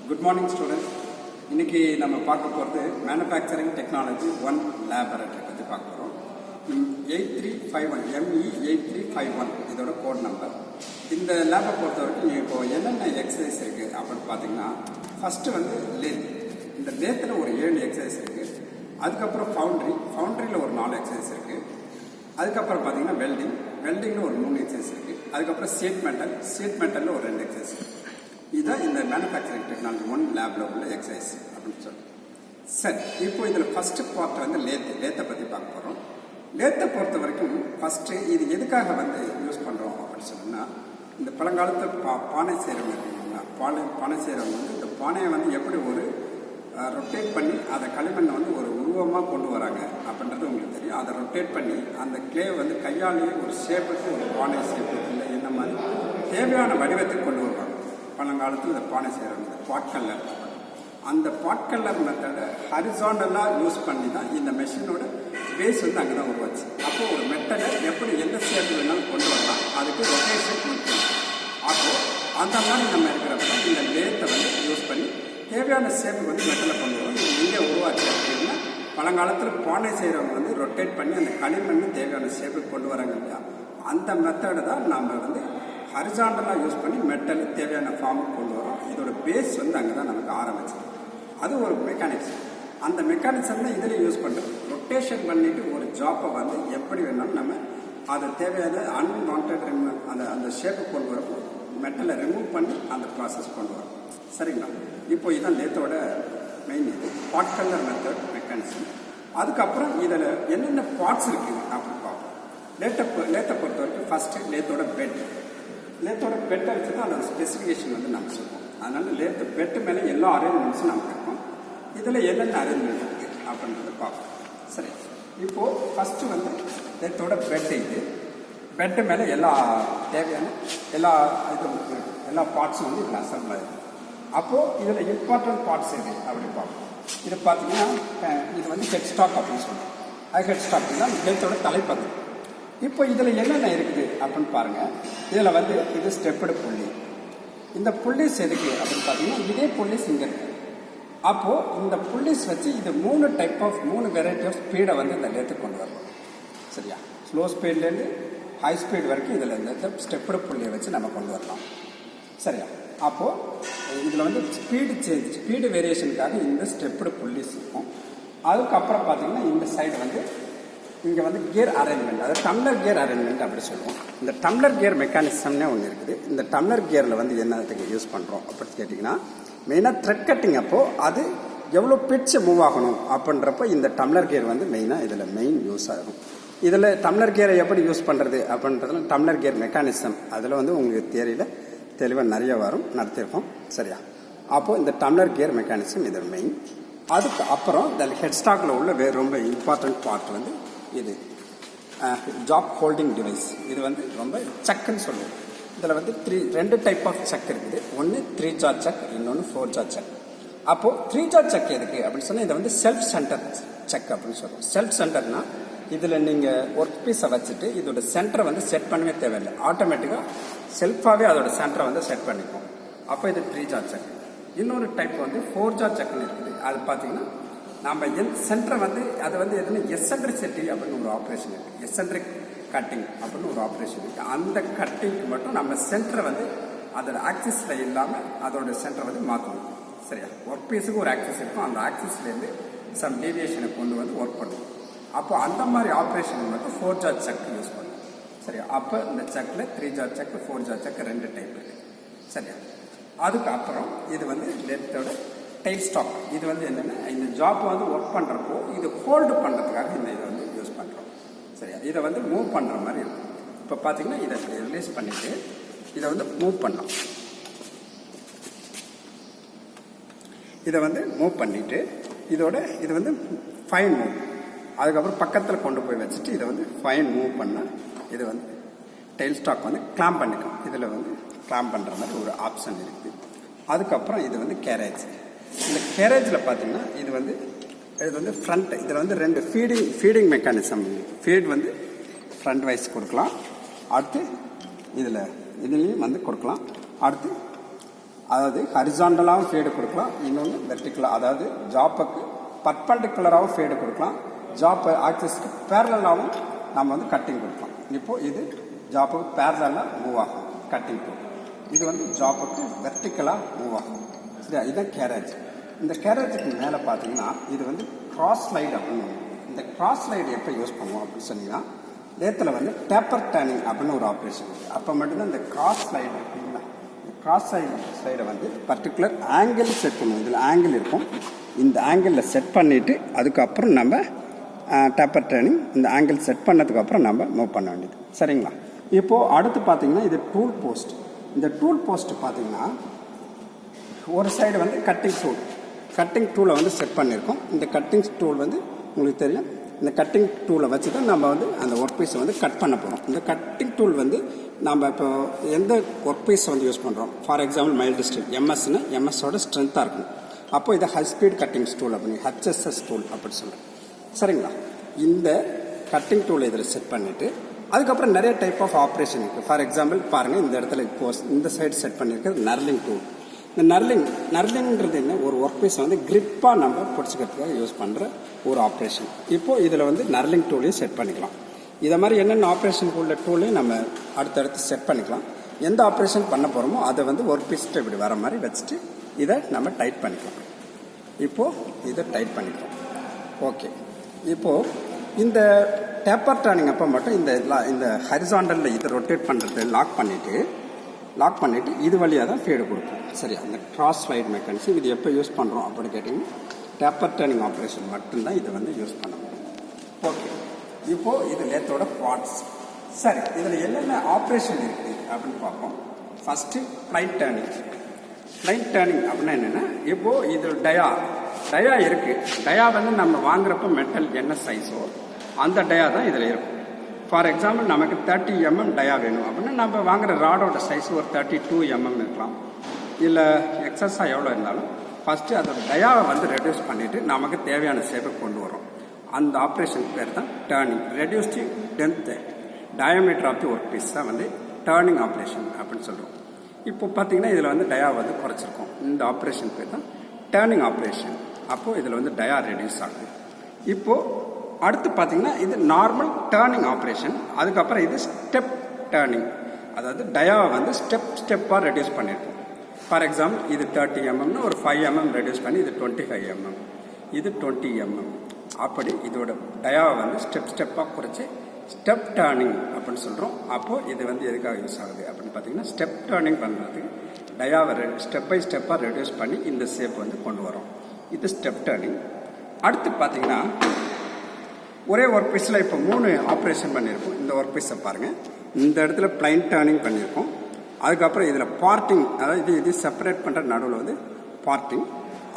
Good morning students. இன்னைக்கு நம்ம பார்க்க போகிறது மேனுஃபேக்சரிங் டெக்னாலஜி 1 லேபரேட்டரி பற்றி பார்க்க போகிறோம். 8351 ME8351 இதோட கோட் நம்பர். இந்த லேபை பொறுத்த வரைக்கும் இப்போ என்னென்ன எக்ஸசைஸ் இருக்குது அப்படின்னு பார்த்தீங்கன்னா, ஃபஸ்ட்டு வந்து லேத். இந்த லேத்தில் ஒரு 7 எக்ஸசைஸ் இருக்குது. அதுக்கப்புறம் ஃபவுண்ட்ரியில் ஒரு 4 எக்ஸசைஸ் இருக்குது. அதுக்கப்புறம் பார்த்தீங்கன்னா வெல்டிங்கில் ஒரு 3 எக்ஸசைஸ் இருக்குது. அதுக்கப்புறம் சீட் மெட்டலில் ஒரு 2 எக்ஸசைஸ் இருக்குது. இதுதான் இந்த மேனுஃபேக்சரிங் டெக்னாலஜி 1 லேபில் உள்ள எக்ஸசைஸ் அப்படின்னு சொல்லி. சரி, இப்போ இதில் ஃபஸ்ட்டு பார்ட் வந்து லேத்தை பற்றி பார்க்க போகிறோம். லேத்தை பொறுத்த வரைக்கும் ஃபஸ்ட்டு இது எதுக்காக வந்து யூஸ் பண்ணுறோம் அப்படின்னு சொன்னோம்னா, இந்த பழங்காலத்தில் பானை செய்கிறவங்க இருக்கீங்கன்னா, பானை செய்கிறவங்க வந்து இந்த பானையை வந்து எப்படி ஒரு ரொட்டேட் பண்ணி அதை களிமண்ணை வந்து ஒரு உருவமாக கொண்டு வராங்க அப்படின்றது உங்களுக்கு தெரியும். அதை ரொட்டேட் பண்ணி அந்த கிளே வந்து கையாலேயே ஒரு ஷேப்புக்கு, ஒரு பானை ஷேப்புக்கு இல்லை என்ன மாதிரி தேவையான வடிவத்துக்கு கொண்டு வருவாங்க. பழங்காலத்தில் இந்த பானை செய்கிறவங்க இந்த பாட்கல்லர், அந்த பாட்கல்லர் மெத்தடை ஹரிசாண்டலாக யூஸ் பண்ணி தான் இந்த மெஷினோட பேஸ் வந்து அங்கே தான் உருவாச்சு. அப்போது ஒரு மெத்தடை எப்படி எந்த ஷேப் வேணாலும் கொண்டு வரலாம், அதுக்கு ரொட்டேஷன் கொடுக்கணும். அப்போது அந்த மாதிரி நம்ம இருக்கிறப்ப இந்த லேத்தை வந்து யூஸ் பண்ணி தேவையான ஷேப்புக்கு வந்து மெட்டலை கொண்டு வரும். இது எங்கே உருவாச்சு அப்படின்னா, பழங்காலத்தில் பானை செய்கிறவங்க வந்து ரொட்டேட் பண்ணி அந்த களிமண்ணு தேவையான ஷேப்புக்கு கொண்டு வராங்க இல்லையா, அந்த மெத்தடை தான் நம்ம வந்து ஹரிசாண்டலாக யூஸ் பண்ணி மெட்டல் தேவையான ஃபார்முக்கு கொண்டு வரோம். இதோட பேஸ் வந்து அங்கே தான் நமக்கு ஆரம்பிச்சு. அது ஒரு மெக்கானிக்ஸ். அந்த மெக்கானிசம் தான் இதில் யூஸ் பண்ணுறது. ரொட்டேஷன் பண்ணிவிட்டு ஒரு ஜாப்பை வந்து எப்படி வேணாலும் நம்ம அதை தேவையான அன்வான்ட் அந்த ஷேப்பை கொண்டு வரோம். மெட்டலை ரிமூவ் பண்ணி அந்த ப்ராசஸ் கொண்டு வரோம். சரிங்களா? இப்போ இதுதான் லேத்தோட மெயின் இது பாட்கல்லர் மெத்தட் மெக்கானிசம். அதுக்கப்புறம் இதில் என்னென்ன பார்ட்ஸ் இருக்குது அப்படின்னு பார்ப்போம். லேத்தை பொறுத்த வரைக்கும் ஃபஸ்ட்டு லேத்தோட லேத்தோட பெட்டை வச்சு தான் அதோட ஸ்பெசிஃபிகேஷன் வந்து நம்ம சொல்லுவோம். அதனால லேத்து பெட்டு மேலே எல்லா அரேஞ்ச்மெண்ட்ஸும் நமக்கு இருக்கும். இதில் என்னென்ன அரேஞ்ச்மெண்ட் இருக்குது அப்படின்றத பார்ப்போம். சரி, இப்போது ஃபஸ்ட்டு வந்து லேத்தோட இது பெட்டு மேலே எல்லா தேவையான எல்லா எல்லா பார்ட்ஸும் வந்து இதில் அசம்பிள் ஆகிடும். அப்போது இதில் இம்பார்ட்டன்ட் பார்ட்ஸ் எது அப்படி பார்ப்போம். இது பார்த்தீங்கன்னா இது வந்து ஹெட் ஸ்டாக் அப்படின்னு சொல்லுவோம். அது ஹெட் ஸ்டாக் தான் லேத்தோட தலைப்பகுதி. இப்போ இதில் என்னென்ன இருக்குது அப்படின்னு பாருங்கள். இதில் வந்து இது ஸ்டெப்படு புள்ளி. இந்த புள்ளிஸ் எதுக்கு அப்படின்னு பார்த்தீங்கன்னா, இதே புள்ளிஸ் இங்கே இருக்குது. அப்போது இந்த புள்ளிஸ் வச்சு இது 3 வெரைட்டி ஆஃப் ஸ்பீடை வந்து இந்த லேத்துக்கு கொண்டு வரணும். சரியா? ஸ்லோ ஸ்பீட்லேருந்து ஹை ஸ்பீட் வரைக்கும் இதில் இந்த ஸ்டெப்படு புள்ளியை வச்சு நம்ம கொண்டு வரலாம். சரியா? அப்போது இதில் வந்து ஸ்பீடு வேரியேஷனுக்காக இந்த ஸ்டெப்படு புள்ளிஸ் இருக்கும். அதுக்கப்புறம் பார்த்தீங்கன்னா இந்த சைடு வந்து இங்கே வந்து கியர் அரேஞ்ச்மெண்ட், அதாவது டம்ளர் கியர் அரேஞ்ச்மெண்ட் அப்படி சொல்லுவோம். இந்த டம்ளர் கியர் மெக்கானிசம்னே ஒன்று இருக்குது. இந்த டம்ளர் கியரில் வந்து என்னத்துக்கு யூஸ் பண்ணுறோம் அப்படின்னு கேட்டிங்கன்னா, மெயினாக த்ரெட் கட்டிங் அப்போது அது எவ்வளோ பிட்ச் மூவ் ஆகணும் அப்படின்றப்போ இந்த டம்ளர் கியர் வந்து மெயினாக இதில் மெயின் யூஸ் ஆகும். இதில் டம்ளர் கியரை எப்படி யூஸ் பண்ணுறது அப்படின்றதுல டம்ளர் கியர் மெக்கானிசம் அதில் வந்து உங்களுக்கு தியரியில் தெளிவாக நிறைய வரும், நடத்திருக்கோம். சரியா? அப்போது இந்த டம்ளர் கியர் மெக்கானிசம் இது மெயின். அதுக்கு அப்புறம் இந்த ஹெட் ஸ்டாக்கில் உள்ள ரொம்ப இம்பார்ட்டன்ட் பார்ட் வந்து இது ஜாப் ஹோல்டிங் டிவைஸ். இது வந்து ரொம்ப சக்குன்னு சொல்லுவோம். இதில் வந்து 2 டைப் ஆஃப் சக் இருக்குது. ஒன்று 3 ஜா சக், இன்னொன்று 4 ஜா சக். அப்போது 3 ஜா சக் எதுக்கு அப்படின்னு சொன்னால், இதை வந்து செல்ஃப் சென்டர் சக் அப்படின்னு சொல்லுவோம். செல்ஃப் சென்டர்னா இதில் நீங்கள் ஒர்க் பீஸை வச்சுட்டு இதோட சென்டரை வந்து செட் பண்ணவே தேவையில்லை, ஆட்டோமேட்டிக்காக செல்ஃபாகவே அதோட சென்டரை வந்து செட் பண்ணிக்கும். அப்போ இது 3 ஜா சக். இன்னொரு டைப் வந்து 4 ஜா சக்குன்னு இருக்குது. அது பார்த்தீங்கன்னா நம்ம சென்டரை வந்து அது வந்து எதுனா எசென்ட்ரிசிட்டி அப்படின்னு ஒரு ஆப்ரேஷன் இருக்குது. எசென்ட்ரிக் கட்டிங் அப்படின்னு ஒரு ஆப்ரேஷன் இருக்குது. அந்த கட்டிங்க்கு மட்டும் நம்ம சென்டரை வந்து அதோட ஆக்சிஸில் இல்லாமல் அதோட சென்டரை வந்து மாற்றணும். சரியா? ஒர்க் பீஸுக்கு ஒரு ஆக்சிஸ் இருக்கும். அந்த ஆக்சிஸ்லேருந்து சம் டீவியேஷனை கொண்டு வந்து ஒர்க் பண்ணுவோம். அப்போ அந்த மாதிரி ஆப்ரேஷன் மட்டும் 4 ஜா சக் யூஸ் பண்ணுவோம். சரியா? அப்போ இந்த சக்கில் 3 ஜா சக் 4 ஜா சக் 2 டைப் இருக்குது. சரியா? அதுக்கு அப்புறம் இது வந்து லேத்தோட டெயில் ஸ்டாக். இது வந்து என்னென்னா, இந்த ஜாப் வந்து ஒர்க் பண்ணுறப்போ இது ஹோல்டு பண்ணுறதுக்காக இதை வந்து யூஸ் பண்ணுறோம். சரியா? இதை வந்து மூவ் பண்ணுற மாதிரி இருக்கும். இப்போ பார்த்தீங்கன்னா இதை ரிலீஸ் பண்ணிவிட்டு இதை வந்து மூவ் பண்ணலாம். இதை வந்து மூவ் பண்ணிவிட்டு இது வந்து ஃபைன் மூவ். அதுக்கப்புறம் பக்கத்தில் கொண்டு போய் வச்சுட்டு இதை வந்து ஃபைன் மூவ் பண்ணால் இது வந்து டெயில் ஸ்டாக் வந்து கிளாம்ப் பண்ணிக்கும். இதில் வந்து கிளாம்ப் பண்ணுற மாதிரி ஒரு ஆப்ஷன் இருக்குது. அதுக்கப்புறம் இது வந்து கேரேஜ். இந்த கேரேஜில் பார்த்தீங்கன்னா இது வந்து ஃப்ரண்ட். இதில் வந்து 2 ஃபீடிங் மெக்கானிசம். ஃபீட் வந்து ஃப்ரண்ட் வைஸ் கொடுக்கலாம். அடுத்து இதுலேயும் வந்து கொடுக்கலாம். அடுத்து அதாவது ஹரிசாண்டலாகவும் ஃபேடு கொடுக்கலாம், இன்னொன்று வெர்டிக்கலாக, அதாவது ஜாப்புக்கு பர்பண்டிகுலராகவும் ஃபேடு கொடுக்கலாம், ஜாப் ஆக்சிஸ்க்கு பேரலாகவும் நம்ம வந்து கட்டிங் கொடுக்கலாம். இப்போது இது ஜாப்புக்கு பேரலாக மூவ் ஆகும் கட்டிங் டூல், இது வந்து ஜாப்புக்கு வெர்டிக்கலாக மூவ் ஆகும். சரியா, இதுதான் கேரேஜ். இந்த கேரேஜுக்கு மேலே பார்த்தீங்கன்னா இது வந்து கிராஸ் ஸ்லைடு அப்படின்னு. இந்த கிராஸ் ஸ்லைடு எப்போ யூஸ் பண்ணுவோம் அப்படின்னு சொன்னீங்கன்னா நேரத்தில் வந்து டேப்பர் டேர்னிங் அப்படின்னு ஒரு ஆப்ரேஷன் இருக்குது. அப்போ மட்டும்தான் இந்த கிராஸ் ஸ்லைடு இருக்குங்களா, இந்த கிராஸ் ஸ்லைடை வந்து பர்டிகுலர் ஆங்கிள் செட் பண்ணுவோம். இதில் ஆங்கிள் இருக்கும், இந்த ஆங்கிளில் செட் பண்ணிவிட்டு அதுக்கப்புறம் நம்ம டேப்பர் டேர்னிங் இந்த ஆங்கிள் செட் பண்ணதுக்கப்புறம் நம்ம மூவ் பண்ண வேண்டியது. சரிங்களா. இப்போது அடுத்து பார்த்தீங்கன்னா இது டூல் போஸ்ட். இந்த டூல் போஸ்ட் பார்த்தீங்கன்னா ஒரு சைடு வந்து கட்டிங் டூலை வந்து செட் பண்ணியிருக்கோம். இந்த கட்டிங் டூல் வந்து உங்களுக்கு தெரியும், இந்த கட்டிங் டூலை வச்சு தான் நம்ம வந்து அந்த ஒர்க் பீஸை வந்து கட் பண்ண போகிறோம். இந்த கட்டிங் டூல் வந்து நம்ம இப்போ எந்த ஒர்க் பீஸை வந்து யூஸ் பண்ணுறோம், ஃபார் எக்ஸாம்பிள் மைல்டு ஸ்டீல் எம்எஸ்ன்னு எம்எஸோட ஸ்ட்ரென்த்தாக இருக்கும். அப்போ இதை ஹை ஸ்பீட் கட்டிங் டூல் அப்படின்னு ஹெச்எஸ்எஸ் டூல் அப்படி சொல்கிறேன். சரிங்களா. இந்த கட்டிங் டூலை இதில் செட் பண்ணிவிட்டு அதுக்கப்புறம் நிறைய டைப் ஆஃப் ஆப்ரேஷன் இருக்குது. ஃபார் எக்ஸாம்பிள் பாருங்கள், இந்த இடத்துல இப்போ இந்த சைடு செட் பண்ணியிருக்கிறது நர்லிங் டூல். இந்த நர்லிங்கிறது என்ன, ஒரு ஒர்க் பீஸை வந்து கிரிப்பாக நம்ம பிடிச்சிக்கிறதுக்காக யூஸ் பண்ணுற ஒரு ஆப்ரேஷன். இப்போது இதில் வந்து நர்லிங் டூலையும் செட் பண்ணிக்கலாம். இதை மாதிரி என்னென்ன ஆப்ரேஷன் உள்ள டூலையும் நம்ம அடுத்தடுத்து செட் பண்ணிக்கலாம். எந்த ஆப்ரேஷன் பண்ண போகிறோமோ அதை வந்து ஒர்க் பீஸ்ட்டு இப்படி வர மாதிரி வச்சுட்டு இதை நம்ம டைட் பண்ணிக்கலாம். இப்போது இதை டைட் பண்ணிக்கலாம். ஓகே. இப்போது இந்த டேப்பர் டர்னிங் அப்போ மட்டும் இந்த ஹரிசாண்டலில் இதை ரொட்டேட் பண்ணுறது லாக் பண்ணிவிட்டு இது வழியாக தான் ஃபீடு கொடுப்போம். சரியா. அந்த கிராஸ் ஸ்லைட் மெக்கானிசம் இது எப்போ யூஸ் பண்ணுறோம் அப்படின்னு கேட்டிங்கன்னா டேப்பர் டர்னிங் ஆப்ரேஷன் மட்டும்தான் இதை வந்து யூஸ் பண்ண முடியும். ஓகே. இப்போது இது லேத்தோட பார்ட்ஸ். சரி, இதில் என்னென்ன ஆப்ரேஷன் இருக்குது அப்படின்னு பார்ப்போம். ஃபஸ்ட்டு ஃப்ளைட் டர்னிங் அப்படின்னா என்னென்னா, இப்போது இது டயா இருக்குது. டயா வந்து நம்ம வாங்குறப்ப மெட்டல் என்ன சைஸோ அந்த டயா தான் இதில் இருக்கும். ஃபார் எக்ஸாம்பிள் நமக்கு 30 mm டயா வேணும் அப்படின்னா நம்ம வாங்குகிற ராடோட சைஸ் ஒரு 32 mm இருக்கலாம், இல்லை எக்ஸஸாக எவ்வளோ இருந்தாலும் ஃபஸ்ட்டு அதோட டயாவை வந்து ரெடியூஸ் பண்ணிவிட்டு நமக்கு தேவையான ஷேப்பை கொண்டு வரோம். அந்த ஆப்ரேஷன் பேர் தான் turning. Reduced tenth diameter of the work piece தான் வந்து டர்னிங் ஆப்ரேஷன் அப்படின்னு சொல்கிறோம். இப்போ பார்த்தீங்கன்னா இதில் வந்து டயா வந்து குறைச்சிருக்கோம். இந்த ஆப்ரேஷன் பேர் தான் டர்னிங் ஆப்ரேஷன். அப்போது இதில் வந்து டயா ரெடியூஸ் ஆகுது. இப்போது அடுத்து பார்த்தீங்கன்னா இது நார்மல் டர்னிங் ஆப்ரேஷன். அதுக்கப்புறம் இது ஸ்டெப் டர்னிங், அதாவது டயாவை வந்து ஸ்டெப்பாக ரெடியூஸ் பண்ணியிருக்கோம். ஃபார் எக்ஸாம்பிள் இது 30 mm ஒரு 5 mm ரெடியூஸ் பண்ணி இது 25 mm, இது 20 mm. அப்படி இதோட டயாவை வந்து ஸ்டெப்பாக குறைச்சி ஸ்டெப் டர்னிங் அப்படின்னு சொல்கிறோம். அப்போது இது வந்து எதுக்காக யூஸ் ஆகுது அப்படின்னு பார்த்தீங்கன்னா ஸ்டெப் டர்னிங் பண்ணுறதுக்கு டயாவை ஸ்டெப் பை ஸ்டெப்பாக ரெடியூஸ் பண்ணி இந்த ஷேப் வந்து கொண்டு வரோம். இது ஸ்டெப் டர்னிங். அடுத்து பார்த்தீங்கன்னா ஒரே ஒர்க் பீஸில் இப்போ 3 ஆப்ரேஷன் பண்ணியிருக்கோம். இந்த ஒர்க் பீஸை பாருங்கள், இந்த இடத்துல பிளைன் டர்னிங் பண்ணியிருக்கோம். அதுக்கப்புறம் இதில் பார்ட்டிங், அதாவது இது செப்பரேட் பண்ணுற நடுவில் வந்து பார்ட்டிங்.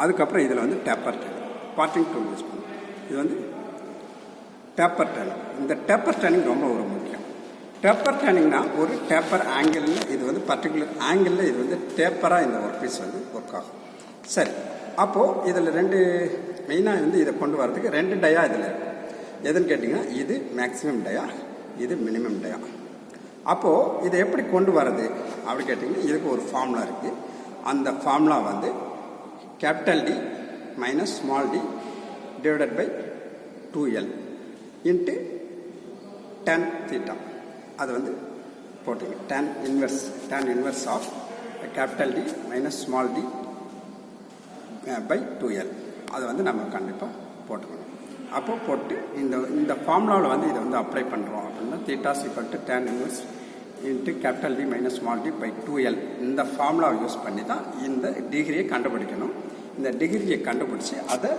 அதுக்கப்புறம் இதில் வந்து பார்ட்டிங் டூல் யூஸ் பண்ணுவோம். இது வந்து டேப்பர் டர்னிங். இந்த டேப்பர் டர்னிங் ரொம்ப ஒரு முக்கியம். டேப்பர் டர்னிங்னா ஒரு டேப்பர் ஆங்கிளில் இது வந்து பர்டிகுலர் ஆங்கிளில் இது வந்து டேப்பராக இந்த ஒர்க் பீஸ் வந்து ஒர்க் ஆகும். சரி, அப்போது இதில் 2 மெயினாக வந்து இதை கொண்டு வரதுக்கு 2 டயா இதில் இருக்கும். எதுன்னு கேட்டிங்கன்னா இது மேக்ஸிமம் டயா, இது மினிமம் டயா. அப்போது இதை எப்படி கொண்டு வரது அப்படி கேட்டிங்கன்னா இதுக்கு ஒரு ஃபார்முலா இருக்குது. அந்த ஃபார்முலா வந்து capital D minus small d divided by 2L into tan θ. அது வந்து போட்டிங்க tan inverse of capital D minus small d by 2L. அதை வந்து நம்ம கண்டிப்பாக போட்டுக்கணும். அப்போ போட்டு இந்த ஃபார்முலாவில் வந்து இதை வந்து அப்ளை பண்ணுறோம் அப்படின்னா θ = tan inverse into capital D minus small d by 2L. இந்த ஃபார்முலாவை யூஸ் பண்ணி தான் இந்த டிகிரியை கண்டுபிடிக்கணும். இந்த டிகிரியை கண்டுபிடிச்சி அதை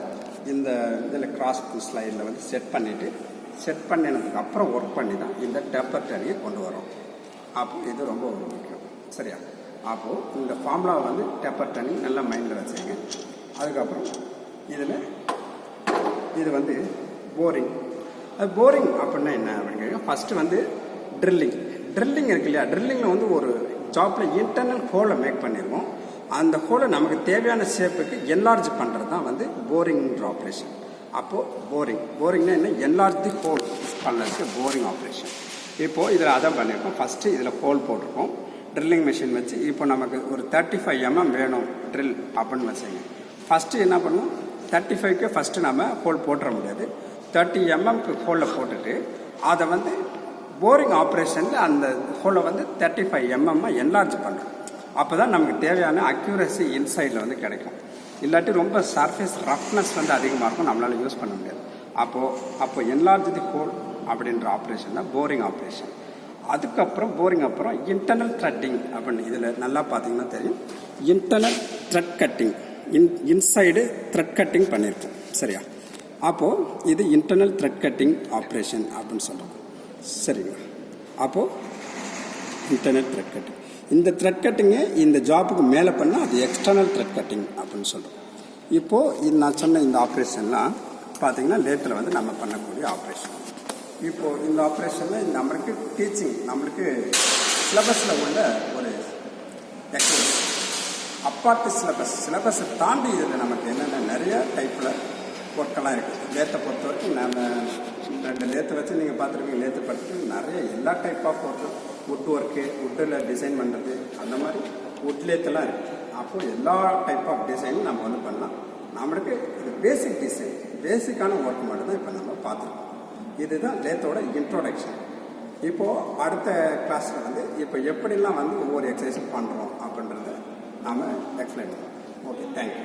இந்த இதில் கிராஸ் ஸ்லைடில் வந்து செட் பண்ணினதுக்கு அப்புறம் ஒர்க் பண்ணி தான் இந்த டேப்பர் டர்னிங்கை கொண்டு வரோம். அப்போது இது ரொம்ப ஒரு முக்கியம். சரியா. அப்போது இந்த ஃபார்முலாவை வந்து டேப்பர் டர்னிங் நல்லா மைண்டில் வச்சுங்க. அதுக்கப்புறம் இதில் இது வந்து போரிங். அது போரிங் அப்படின்னா என்ன அப்படின்னு கேட்குறேன். ஃபஸ்ட்டு வந்து ட்ரில்லிங் இருக்கு இல்லையா, ட்ரில்லிங்கில் வந்து ஒரு ஜாப்பில் இன்டர்னல் ஹோலை மேக் பண்ணிடுவோம். அந்த ஹோலை நமக்கு தேவையான ஷேப்புக்கு என்லார்ஜ் பண்ணுறது தான் வந்து போரிங்ன்ற ஆப்ரேஷன். அப்போது போரிங்னா என்ன, என்லார்ஜ் தி ஹோல் பண்ணுறதுக்கு போரிங் ஆப்ரேஷன். இப்போது இதில் அதான் பண்ணியிருக்கோம். ஃபஸ்ட்டு இதில் ஹோல் போட்டிருக்கோம். ட்ரில்லிங் மிஷின் வச்சு இப்போ நமக்கு ஒரு 35 mm வேணும் ட்ரில் அப்படின்னு வச்சுங்க. ஃபஸ்ட்டு என்ன பண்ணும், 35க்கு ஃபஸ்ட்டு நம்ம ஹோல் போட்டுற முடியாது. 30 mmக்கு ஹோலில் போட்டுட்டு அதை வந்து போரிங் ஆப்ரேஷனில் அந்த ஹோலை வந்து 35 mm என்லார்ஜ் பண்ணுறோம். அப்போ தான் நமக்கு தேவையான அக்யூரசி இன்சைடில் வந்து கிடைக்கும். இல்லாட்டி ரொம்ப சர்ஃபேஸ் ரஃப்னஸ் வந்து அதிகமாக இருக்கும், நம்மளால் யூஸ் பண்ண முடியாது. அப்போ என்லார்ஜ் தி ஹோல் அப்படின்ற ஆப்ரேஷன் தான் போரிங் ஆப்ரேஷன். அதுக்கப்புறம் போரிங் அப்புறம் இன்டர்னல் த்ரெட்டிங் அப்படின்னு இதில் நல்லா பார்த்தீங்கன்னா தெரியும். Internal thread cutting, inside thread cutting பண்ணியிருக்கோம். சரியா? அப்போது இது இன்டர்னல் த்ரெட் கட்டிங் ஆப்ரேஷன் அப்படின்னு சொல்கிறோம். சரிங்களா? அப்போது இன்டர்னல் த்ரெட் கட்டிங், இந்த த்ரெட் கட்டிங்கை இந்த ஜாப்புக்கு மேலே பண்ணால் அது எக்ஸ்டர்னல் த்ரெட் கட்டிங் அப்படின்னு சொல்கிறோம். இப்போது நான் சொன்ன இந்த ஆப்ரேஷன்லாம் பார்த்தீங்கன்னா லேத்தில் வந்து நம்ம பண்ணக்கூடிய ஆப்ரேஷன். இப்போது இந்த ஆப்ரேஷனில் நம்மளுக்கு டீச்சிங், நம்மளுக்கு சிலபஸில் உள்ள ஒரு எக்ஸசைஸ் அப்பார்ட் சிலபஸை தாண்டி இதில் நமக்கு என்னென்ன நிறைய டைப்பில் ஒர்க்கெல்லாம் இருக்குது. லேத்தை பொறுத்த வரைக்கும் நம்ம 2 லேத்தை வச்சு நீங்கள் பார்த்துருக்கீங்க. லேத்து படுத்து நிறைய எல்லா type of work, wood work, வுட்டில் டிசைன் பண்ணுறது, அந்த மாதிரி வுட் லேத்தெல்லாம் இருக்குது. அப்போது எல்லா டைப் ஆஃப் டிசைனும் நம்ம வந்து பண்ணலாம். நம்மளுக்கு இது பேசிக் டிசைன், பேசிக்கான ஒர்க் மட்டும் தான் இப்போ நம்ம பார்த்துருக்கோம். இதுதான் லேத்தோட இன்ட்ரோடக்ஷன். இப்போது அடுத்த கிளாஸில் வந்து இப்போ எப்படிலாம் வந்து ஒவ்வொரு எக்ஸசைஸும் பண்ணுறோம் அப்படின்றத நாம் எக்ஸ்பிளைன் பண்ணுறோம். Okay, thank you.